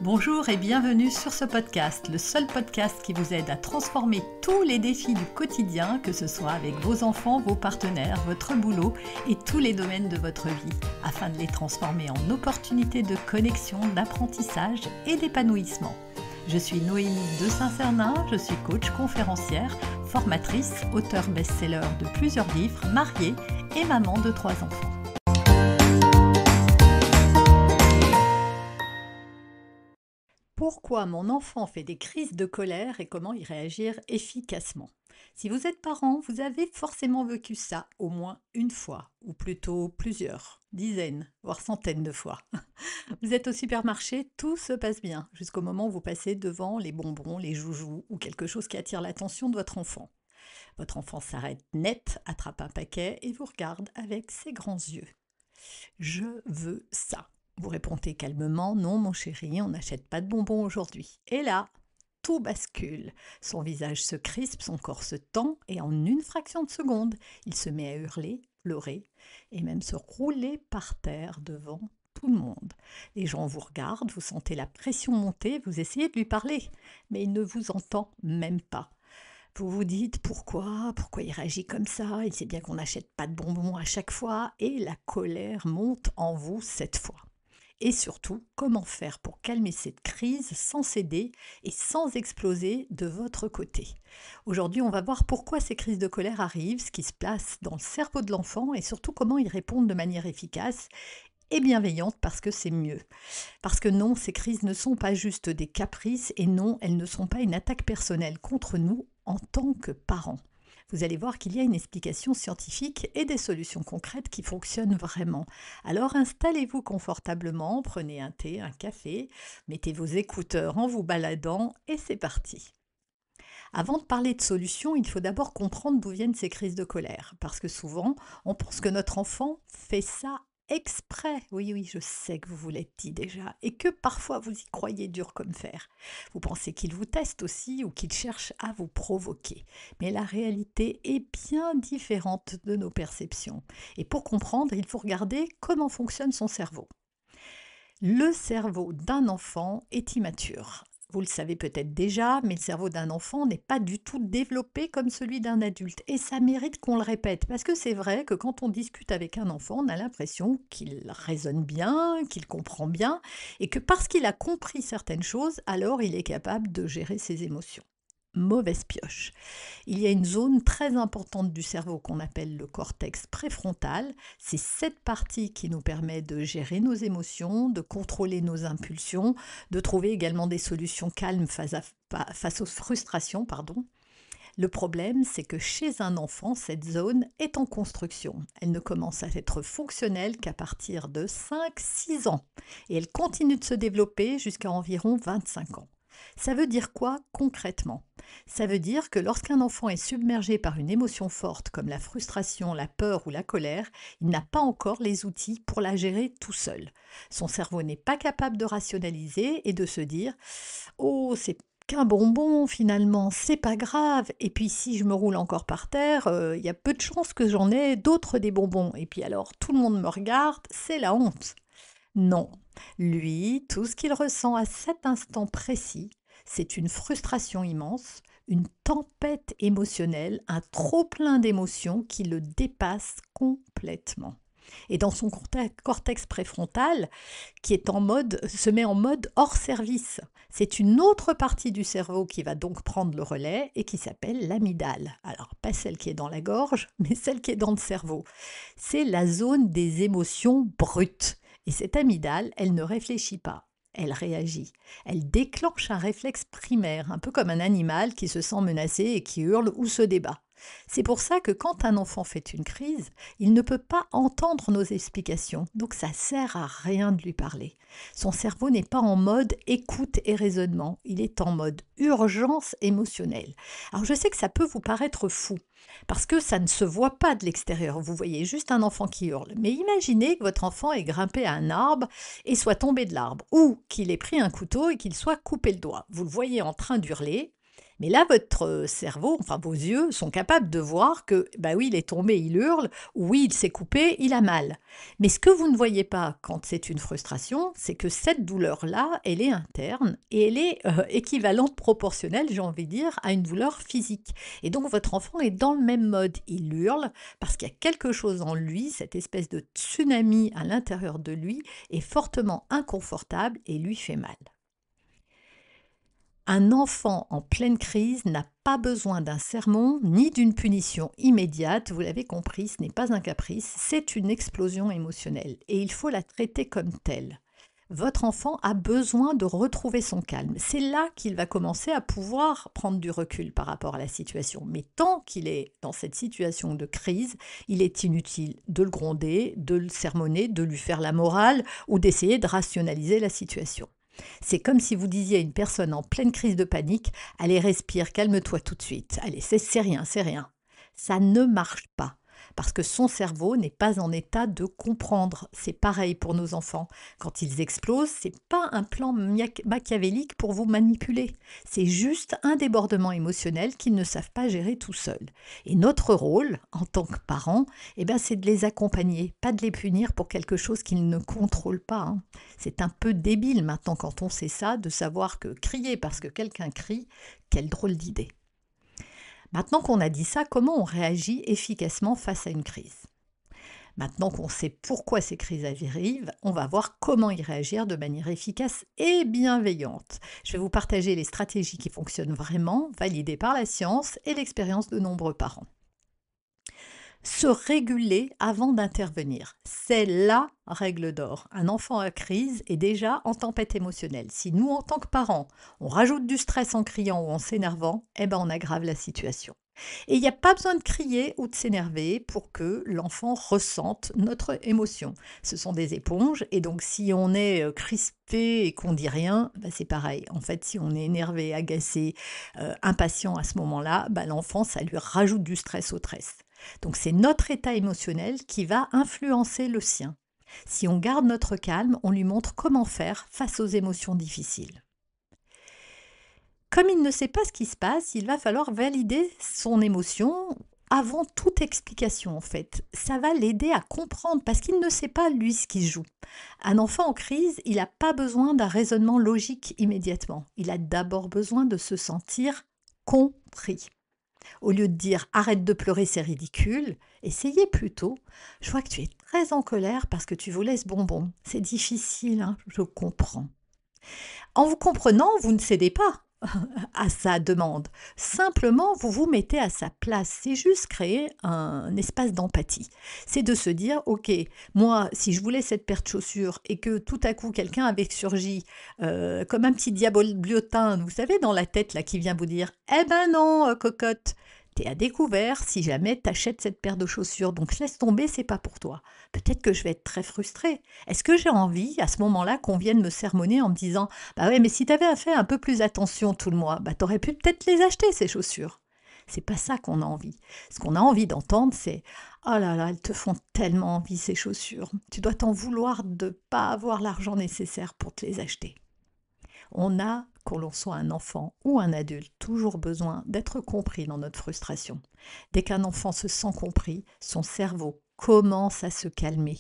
Bonjour et bienvenue sur ce podcast, le seul podcast qui vous aide à transformer tous les défis du quotidien, que ce soit avec vos enfants, vos partenaires, votre boulot et tous les domaines de votre vie, afin de les transformer en opportunités de connexion, d'apprentissage et d'épanouissement. Je suis Noémie de Saint-Cernin, je suis coach conférencière, formatrice, auteure best-seller de plusieurs livres, mariée et maman de 3 enfants. Pourquoi mon enfant fait des crises de colère et comment y réagir efficacement? Si vous êtes parent, vous avez forcément vécu ça au moins une fois, ou plutôt plusieurs, dizaines, voire centaines de fois. Vous êtes au supermarché, tout se passe bien, jusqu'au moment où vous passez devant les bonbons, les joujoux ou quelque chose qui attire l'attention de votre enfant. Votre enfant s'arrête net, attrape un paquet et vous regarde avec ses grands yeux. « Je veux ça !» Vous répondez calmement « Non, mon chéri, on n'achète pas de bonbons aujourd'hui. » Et là, tout bascule. Son visage se crispe, son corps se tend et en une fraction de seconde, il se met à hurler, pleurer et même se rouler par terre devant tout le monde. Les gens vous regardent, vous sentez la pression monter, vous essayez de lui parler, mais il ne vous entend même pas. Vous vous dites pourquoi il réagit comme ça, il sait bien qu'on n'achète pas de bonbons à chaque fois et la colère monte en vous cette fois. Et surtout, comment faire pour calmer cette crise sans céder et sans exploser de votre côté. Aujourd'hui, on va voir pourquoi ces crises de colère arrivent, ce qui se place dans le cerveau de l'enfant et surtout comment y répondre de manière efficace et bienveillante parce que c'est mieux. Parce que non, ces crises ne sont pas juste des caprices et non, elles ne sont pas une attaque personnelle contre nous en tant que parents. Vous allez voir qu'il y a une explication scientifique et des solutions concrètes qui fonctionnent vraiment. Alors installez-vous confortablement, prenez un thé, un café, mettez vos écouteurs en vous baladant et c'est parti. Avant de parler de solutions, il faut d'abord comprendre d'où viennent ces crises de colère. Parce que souvent, on pense que notre enfant fait ça exprès. Oui, je sais que vous vous l'êtes dit déjà. Et que parfois vous y croyez dur comme fer. Vous pensez qu'il vous teste aussi ou qu'il cherche à vous provoquer. Mais la réalité est bien différente de nos perceptions. Et pour comprendre, il faut regarder comment fonctionne son cerveau. Le cerveau d'un enfant est immature. Vous le savez peut-être déjà, mais le cerveau d'un enfant n'est pas du tout développé comme celui d'un adulte. Et ça mérite qu'on le répète, parce que c'est vrai que quand on discute avec un enfant, on a l'impression qu'il raisonne bien, qu'il comprend bien, et que parce qu'il a compris certaines choses, alors il est capable de gérer ses émotions. Mauvaise pioche. Il y a une zone très importante du cerveau qu'on appelle le cortex préfrontal. C'est cette partie qui nous permet de gérer nos émotions, de contrôler nos impulsions, de trouver également des solutions calmes face aux frustrations. Le problème, c'est que chez un enfant, cette zone est en construction. Elle ne commence à être fonctionnelle qu'à partir de 5-6 ans et elle continue de se développer jusqu'à environ 25 ans. Ça veut dire quoi concrètement? Ça veut dire que lorsqu'un enfant est submergé par une émotion forte comme la frustration, la peur ou la colère, il n'a pas encore les outils pour la gérer tout seul. Son cerveau n'est pas capable de rationaliser et de se dire « Oh, c'est qu'un bonbon finalement, c'est pas grave. Et puis si je me roule encore par terre, y a peu de chances que j'en ai d'autres des bonbons. Et puis alors tout le monde me regarde, c'est la honte. » Non, lui, tout ce qu'il ressent à cet instant précis, c'est une frustration immense, une tempête émotionnelle, un trop-plein d'émotions qui le dépasse complètement. Et dans son cortex préfrontal, qui est se met en mode hors service. C'est une autre partie du cerveau qui va donc prendre le relais et qui s'appelle l'amygdale. Alors, pas celle qui est dans la gorge, mais celle qui est dans le cerveau. C'est la zone des émotions brutes. Et cette amygdale, elle ne réfléchit pas, elle réagit. Elle déclenche un réflexe primaire, un peu comme un animal qui se sent menacé et qui hurle ou se débat. C'est pour ça que quand un enfant fait une crise, il ne peut pas entendre nos explications, donc ça sert à rien de lui parler. Son cerveau n'est pas en mode écoute et raisonnement, il est en mode urgence émotionnelle. Alors je sais que ça peut vous paraître fou, parce que ça ne se voit pas de l'extérieur, vous voyez juste un enfant qui hurle. Mais imaginez que votre enfant ait grimpé à un arbre et soit tombé de l'arbre, ou qu'il ait pris un couteau et qu'il soit coupé le doigt. Vous le voyez en train d'hurler, Mais là, votre cerveau, enfin vos yeux, sont capables de voir que, bah oui, il est tombé, il hurle, ou oui, il s'est coupé, il a mal. Mais ce que vous ne voyez pas quand c'est une frustration, c'est que cette douleur-là, elle est interne et elle est équivalente, proportionnelle, j'ai envie de dire, à une douleur physique. Et donc votre enfant est dans le même mode. Il hurle parce qu'il y a quelque chose en lui, cette espèce de tsunami à l'intérieur de lui est fortement inconfortable et lui fait mal. Un enfant en pleine crise n'a pas besoin d'un sermon ni d'une punition immédiate, vous l'avez compris, ce n'est pas un caprice, c'est une explosion émotionnelle et il faut la traiter comme telle. Votre enfant a besoin de retrouver son calme. C'est là qu'il va commencer à pouvoir prendre du recul par rapport à la situation. Mais tant qu'il est dans cette situation de crise, il est inutile de le gronder, de le sermonner, de lui faire la morale ou d'essayer de rationaliser la situation. C'est comme si vous disiez à une personne en pleine crise de panique: allez, respire, calme-toi tout de suite. Allez, c'est rien, c'est rien. Ça ne marche pas parce que son cerveau n'est pas en état de comprendre. C'est pareil pour nos enfants. Quand ils explosent, c'est pas un plan machiavélique pour vous manipuler. C'est juste un débordement émotionnel qu'ils ne savent pas gérer tout seuls. Et notre rôle, en tant que parents, c'est de les accompagner, pas de les punir pour quelque chose qu'ils ne contrôlent pas, hein. C'est un peu débile maintenant quand on sait ça, de savoir que crier parce que quelqu'un crie, quelle drôle d'idée. Maintenant qu'on a dit ça, comment on réagit efficacement face à une crise? Maintenant qu'on sait pourquoi ces crises arrivent, on va voir comment y réagir de manière efficace et bienveillante. Je vais vous partager les stratégies qui fonctionnent vraiment, validées par la science et l'expérience de nombreux parents. Se réguler avant d'intervenir. C'est la règle d'or. Un enfant à crise est déjà en tempête émotionnelle. Si nous, en tant que parents, on rajoute du stress en criant ou en s'énervant, on aggrave la situation. Et il n'y a pas besoin de crier ou de s'énerver pour que l'enfant ressente notre émotion. Ce sont des éponges et donc si on est crispé et qu'on dit rien, c'est pareil. En fait, si on est énervé, agacé, impatient à ce moment-là, l'enfant, ça lui rajoute du stress au stress. Donc c'est notre état émotionnel qui va influencer le sien. Si on garde notre calme, on lui montre comment faire face aux émotions difficiles. Comme il ne sait pas ce qui se passe, il va falloir valider son émotion avant toute explication en fait. Ça va l'aider à comprendre parce qu'il ne sait pas lui ce qui se joue. Un enfant en crise, il n'a pas besoin d'un raisonnement logique immédiatement. Il a d'abord besoin de se sentir compris. Au lieu de dire arrête de pleurer, c'est ridicule, essayez plutôt. Je vois que tu es très en colère parce que tu voulais ce bonbon. C'est difficile, hein, je comprends. En vous comprenant, vous ne cédez pas à sa demande. Simplement, vous vous mettez à sa place. C'est juste créer un espace d'empathie. C'est de se dire, ok, moi, si je voulais cette paire de chaussures et que tout à coup quelqu'un avait surgi comme un petit diaboliotin, vous savez, dans la tête là, qui vient vous dire, eh ben non, cocotte. T'es à découvert si jamais t'achètes cette paire de chaussures, donc laisse tomber, c'est pas pour toi. Peut-être que je vais être très frustrée. Est-ce que j'ai envie, à ce moment-là, qu'on vienne me sermonner en me disant: bah ouais, mais si t'avais fait un peu plus attention tout le mois, t'aurais pu peut-être les acheter, ces chaussures. C'est pas ça qu'on a envie. Ce qu'on a envie d'entendre, c'est: oh là là, elles te font tellement envie, ces chaussures. Tu dois t'en vouloir de ne pas avoir l'argent nécessaire pour te les acheter. On a, que l'on soit un enfant ou un adulte, toujours besoin d'être compris dans notre frustration. Dès qu'un enfant se sent compris, son cerveau commence à se calmer.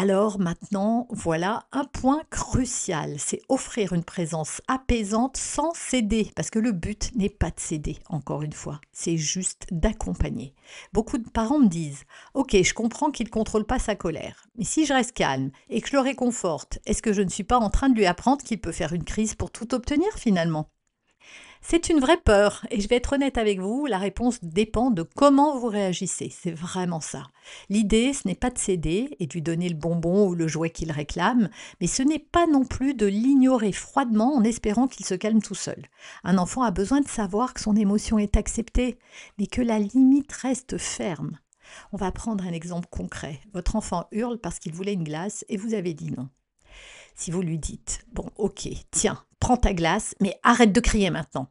Alors maintenant, voilà un point crucial, c'est offrir une présence apaisante sans céder, parce que le but n'est pas de céder, encore une fois, c'est juste d'accompagner. Beaucoup de parents me disent: ok, je comprends qu'il ne contrôle pas sa colère, mais si je reste calme et que je le réconforte, est-ce que je ne suis pas en train de lui apprendre qu'il peut faire une crise pour tout obtenir finalement? C'est une vraie peur et je vais être honnête avec vous, la réponse dépend de comment vous réagissez, c'est vraiment ça. L'idée, ce n'est pas de céder et de lui donner le bonbon ou le jouet qu'il réclame, mais ce n'est pas non plus de l'ignorer froidement en espérant qu'il se calme tout seul. Un enfant a besoin de savoir que son émotion est acceptée, mais que la limite reste ferme. On va prendre un exemple concret. Votre enfant hurle parce qu'il voulait une glace et vous avez dit non. Si vous lui dites: bon, ok, tiens, prends ta glace, mais arrête de crier maintenant.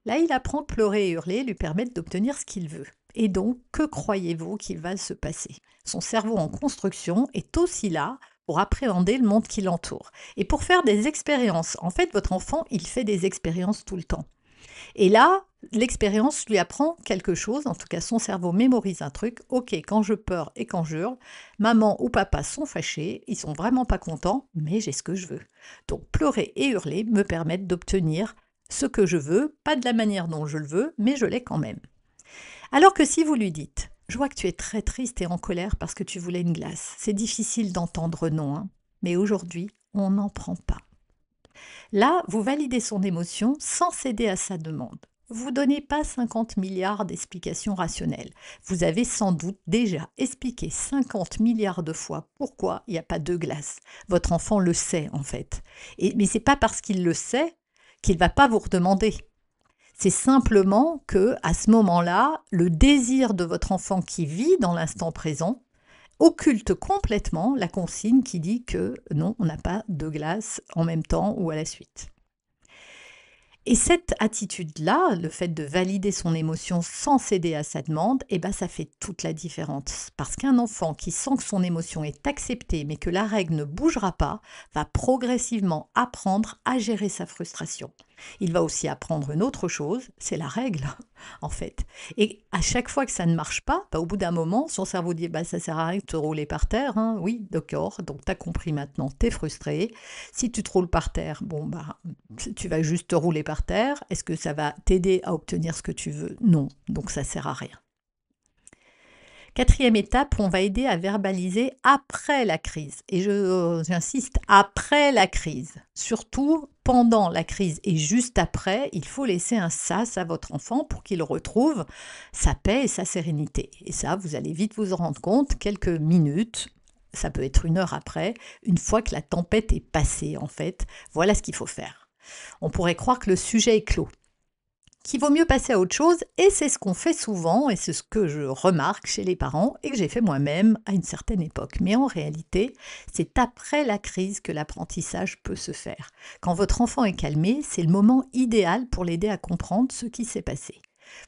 Là, il apprend pleurer et hurler lui permettent d'obtenir ce qu'il veut. Et donc, que croyez-vous qu'il va se passer? Son cerveau en construction est aussi là pour appréhender le monde qui l'entoure et pour faire des expériences. En fait, votre enfant, il fait des expériences tout le temps. Et là, l'expérience lui apprend quelque chose, en tout cas son cerveau mémorise un truc. Ok, quand je pleure et quand je hurle, maman ou papa sont fâchés, ils sont vraiment pas contents, mais j'ai ce que je veux. Donc pleurer et hurler me permettent d'obtenir ce que je veux, pas de la manière dont je le veux, mais je l'ai quand même. Alors que si vous lui dites, je vois que tu es très triste et en colère parce que tu voulais une glace, c'est difficile d'entendre non, hein, mais aujourd'hui, on n'en prend pas. Là, vous validez son émotion sans céder à sa demande. Vous ne donnez pas 50 milliards d'explications rationnelles. Vous avez sans doute déjà expliqué 50 milliards de fois pourquoi il n'y a pas de glace. Votre enfant le sait en fait. Mais ce n'est pas parce qu'il le sait qu'il ne va pas vous redemander. C'est simplement que à ce moment-là, le désir de votre enfant qui vit dans l'instant présent occulte complètement la consigne qui dit que non, on n'a pas de glace en même temps ou à la suite. Et cette attitude-là, le fait de valider son émotion sans céder à sa demande, eh ben ça fait toute la différence. Parce qu'un enfant qui sent que son émotion est acceptée mais que la règle ne bougera pas, va progressivement apprendre à gérer sa frustration. Il va aussi apprendre une autre chose, c'est la règle, en fait. Et à chaque fois que ça ne marche pas, bah, au bout d'un moment, son cerveau dit bah, ça sert à rien de te rouler par terre. Hein. Oui, d'accord, donc tu as compris maintenant, tu es frustré. Si tu te roules par terre, bon, bah, tu vas juste te rouler par terre. Est-ce que ça va t'aider à obtenir ce que tu veux? Non, donc ça sert à rien. Quatrième étape, on va aider à verbaliser après la crise. Et j'insiste, après la crise. Surtout pendant la crise et juste après, il faut laisser un sas à votre enfant pour qu'il retrouve sa paix et sa sérénité. Et ça, vous allez vite vous en rendre compte, quelques minutes, ça peut être 1 heure après, une fois que la tempête est passée en fait. Voilà ce qu'il faut faire. On pourrait croire que le sujet est clos, qu'il vaut mieux passer à autre chose, et c'est ce qu'on fait souvent, et c'est ce que je remarque chez les parents, et que j'ai fait moi-même à une certaine époque. Mais en réalité, c'est après la crise que l'apprentissage peut se faire. Quand votre enfant est calmé, c'est le moment idéal pour l'aider à comprendre ce qui s'est passé.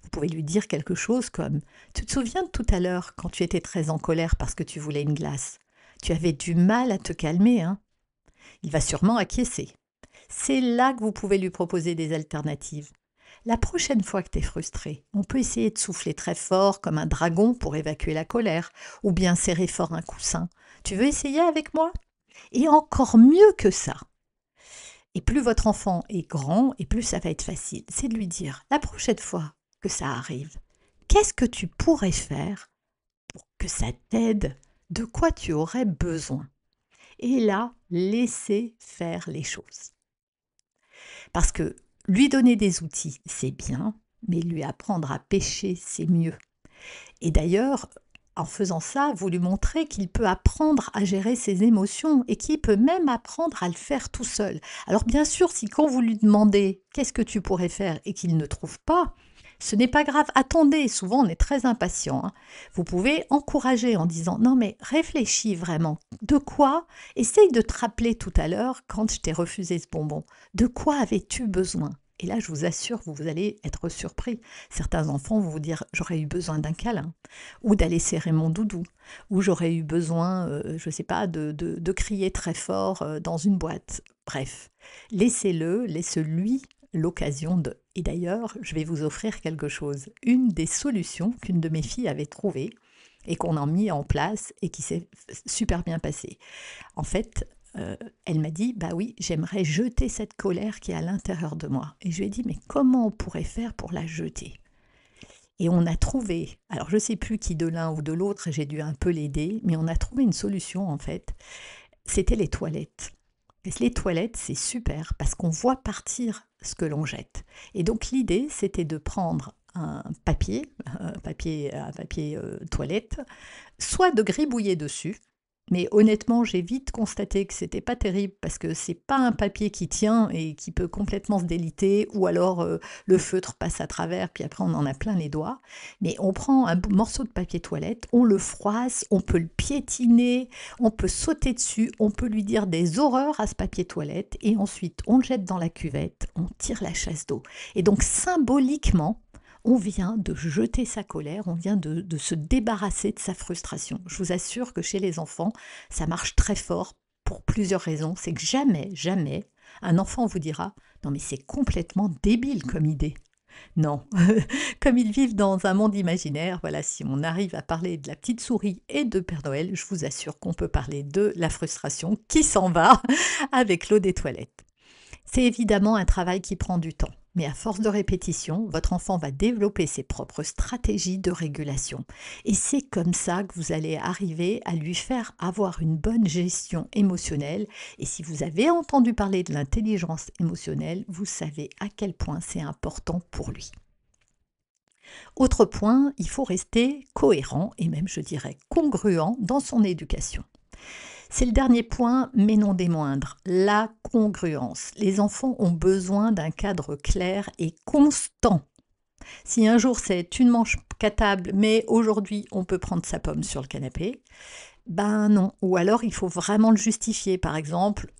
Vous pouvez lui dire quelque chose comme « Tu te souviens de tout à l'heure quand tu étais très en colère parce que tu voulais une glace? Tu avais du mal à te calmer, hein ?» Il va sûrement acquiescer. C'est là que vous pouvez lui proposer des alternatives. La prochaine fois que tu es frustré, on peut essayer de souffler très fort comme un dragon pour évacuer la colère, ou bien serrer fort un coussin. Tu veux essayer avec moi? Et encore mieux que ça. Et plus votre enfant est grand, et plus ça va être facile. C'est de lui dire, la prochaine fois que ça arrive, qu'est-ce que tu pourrais faire pour que ça t'aide? De quoi tu aurais besoin? Et là, laissez faire les choses. Parce que lui donner des outils, c'est bien, mais lui apprendre à pêcher, c'est mieux. Et d'ailleurs, en faisant ça, vous lui montrez qu'il peut apprendre à gérer ses émotions et qu'il peut même apprendre à le faire tout seul. Alors bien sûr, si quand vous lui demandez qu'est-ce que tu pourrais faire et qu'il ne trouve pas, ce n'est pas grave, attendez, souvent on est très impatient. Hein. Vous pouvez encourager en disant non mais réfléchis vraiment, de quoi? Essaye de te rappeler tout à l'heure quand je t'ai refusé ce bonbon, de quoi avais-tu besoin? Et là, je vous assure, vous allez être surpris. Certains enfants vont vous dire j'aurais eu besoin d'un câlin, ou d'aller serrer mon doudou, ou j'aurais eu besoin, je ne sais pas, de crier très fort dans une boîte. Bref, laissez-le, laissez-lui l'occasion de. Et d'ailleurs, je vais vous offrir quelque chose. Une des solutions qu'une de mes filles avait trouvées et qu'on a mis en place et qui s'est super bien passée. En fait, elle m'a dit, bah oui, j'aimerais jeter cette colère qui est à l'intérieur de moi. Et je lui ai dit, mais comment on pourrait faire pour la jeter? Et on a trouvé, alors je ne sais plus qui de l'un ou de l'autre, j'ai dû un peu l'aider, mais on a trouvé une solution en fait. C'était les toilettes. Et les toilettes, c'est super parce qu'on voit partir ce que l'on jette. Et donc l'idée, c'était de prendre un papier toilette, soit de gribouiller dessus. Mais honnêtement, j'ai vite constaté que c'était pas terrible parce que c'est pas un papier qui tient et qui peut complètement se déliter, ou alors le feutre passe à travers, puis après on en a plein les doigts. Mais on prend un morceau de papier toilette, on le froisse, on peut le piétiner, on peut sauter dessus, on peut lui dire des horreurs à ce papier toilette, et ensuite on le jette dans la cuvette, on tire la chasse d'eau. Et donc symboliquement, on vient de jeter sa colère, on vient de se débarrasser de sa frustration. Je vous assure que chez les enfants, ça marche très fort pour plusieurs raisons. C'est que jamais, jamais, un enfant vous dira « Non mais c'est complètement débile comme idée ». Non, comme ils vivent dans un monde imaginaire, voilà, si on arrive à parler de la petite souris et de Père Noël, je vous assure qu'on peut parler de la frustration qui s'en va avec l'eau des toilettes. C'est évidemment un travail qui prend du temps, mais à force de répétition, votre enfant va développer ses propres stratégies de régulation. Et c'est comme ça que vous allez arriver à lui faire avoir une bonne gestion émotionnelle. Et si vous avez entendu parler de l'intelligence émotionnelle, vous savez à quel point c'est important pour lui. Autre point, il faut rester cohérent et même, je dirais, congruent dans son éducation. C'est le dernier point, mais non des moindres, la congruence. Les enfants ont besoin d'un cadre clair et constant. Si un jour c'est tu ne manges qu'à table, mais aujourd'hui on peut prendre sa pomme sur le canapé, ben non. Ou alors il faut vraiment le justifier. Par exemple,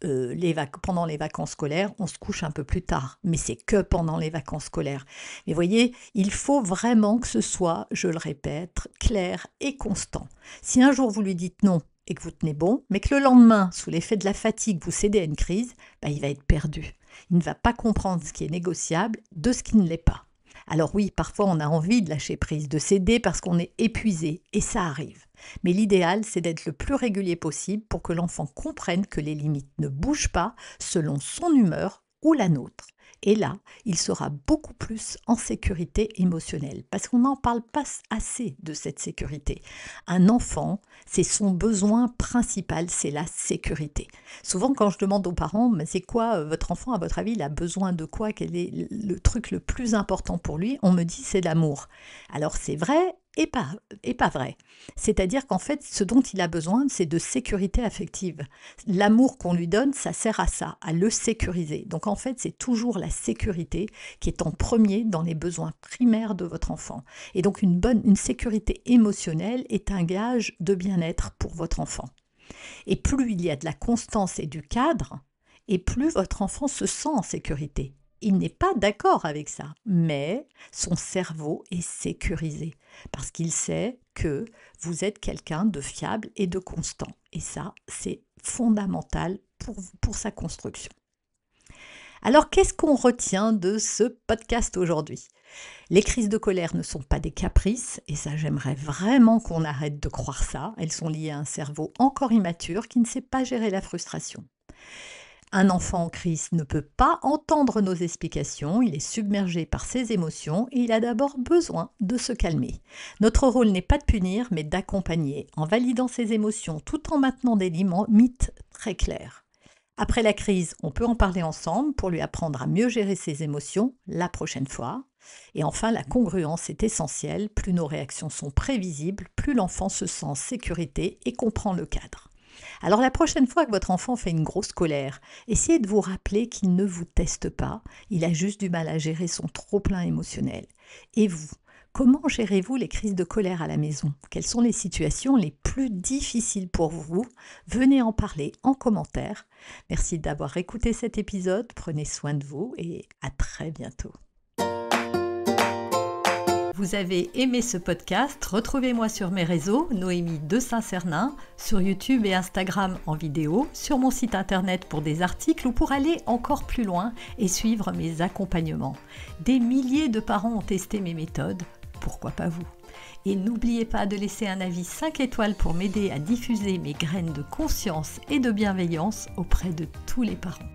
pendant les vacances scolaires, on se couche un peu plus tard, mais c'est que pendant les vacances scolaires. Mais voyez, il faut vraiment que ce soit, je le répète, clair et constant. Si un jour vous lui dites non, et que vous tenez bon, mais que le lendemain, sous l'effet de la fatigue, vous cédez à une crise, il va être perdu. Il ne va pas comprendre ce qui est négociable de ce qui ne l'est pas. Alors oui, parfois on a envie de lâcher prise, de céder parce qu'on est épuisé, et ça arrive. Mais l'idéal, c'est d'être le plus régulier possible pour que l'enfant comprenne que les limites ne bougent pas selon son humeur ou la nôtre. Et là, il sera beaucoup plus en sécurité émotionnelle, parce qu'on n'en parle pas assez de cette sécurité. Un enfant, c'est son besoin principal, c'est la sécurité. Souvent, quand je demande aux parents, mais c'est quoi votre enfant, à votre avis, il a besoin de quoi? Quel est le truc le plus important pour lui? On me dit c'est l'amour. Alors c'est vrai et pas vrai. C'est-à-dire qu'en fait, ce dont il a besoin, c'est de sécurité affective. L'amour qu'on lui donne, ça sert à ça, à le sécuriser. Donc en fait, c'est toujours la sécurité qui est en premier dans les besoins primaires de votre enfant. Et donc une sécurité émotionnelle est un gage de bien-être pour votre enfant. Et plus il y a de la constance et du cadre, et plus votre enfant se sent en sécurité. Il n'est pas d'accord avec ça, mais son cerveau est sécurisé parce qu'il sait que vous êtes quelqu'un de fiable et de constant. Et ça, c'est fondamental pour sa construction. Alors, qu'est-ce qu'on retient de ce podcast aujourd'hui? Les crises de colère ne sont pas des caprices, et ça, j'aimerais vraiment qu'on arrête de croire ça. Elles sont liées à un cerveau encore immature qui ne sait pas gérer la frustration. Un enfant en crise ne peut pas entendre nos explications, il est submergé par ses émotions et il a d'abord besoin de se calmer. Notre rôle n'est pas de punir, mais d'accompagner, en validant ses émotions tout en maintenant des limites très claires. Après la crise, on peut en parler ensemble pour lui apprendre à mieux gérer ses émotions la prochaine fois. Et enfin, la congruence est essentielle. Plus nos réactions sont prévisibles, plus l'enfant se sent en sécurité et comprend le cadre. Alors la prochaine fois que votre enfant fait une grosse colère, essayez de vous rappeler qu'il ne vous teste pas, il a juste du mal à gérer son trop-plein émotionnel. Et vous, comment gérez-vous les crises de colère à la maison? Quelles sont les situations les plus difficiles pour vous? Venez en parler en commentaire. Merci d'avoir écouté cet épisode, prenez soin de vous et à très bientôt. Vous avez aimé ce podcast? Retrouvez-moi sur mes réseaux, Noémie de Saint-Cernin, sur YouTube et Instagram en vidéo, sur mon site internet pour des articles ou pour aller encore plus loin et suivre mes accompagnements. Des milliers de parents ont testé mes méthodes, pourquoi pas vous? Et n'oubliez pas de laisser un avis 5 étoiles pour m'aider à diffuser mes graines de conscience et de bienveillance auprès de tous les parents.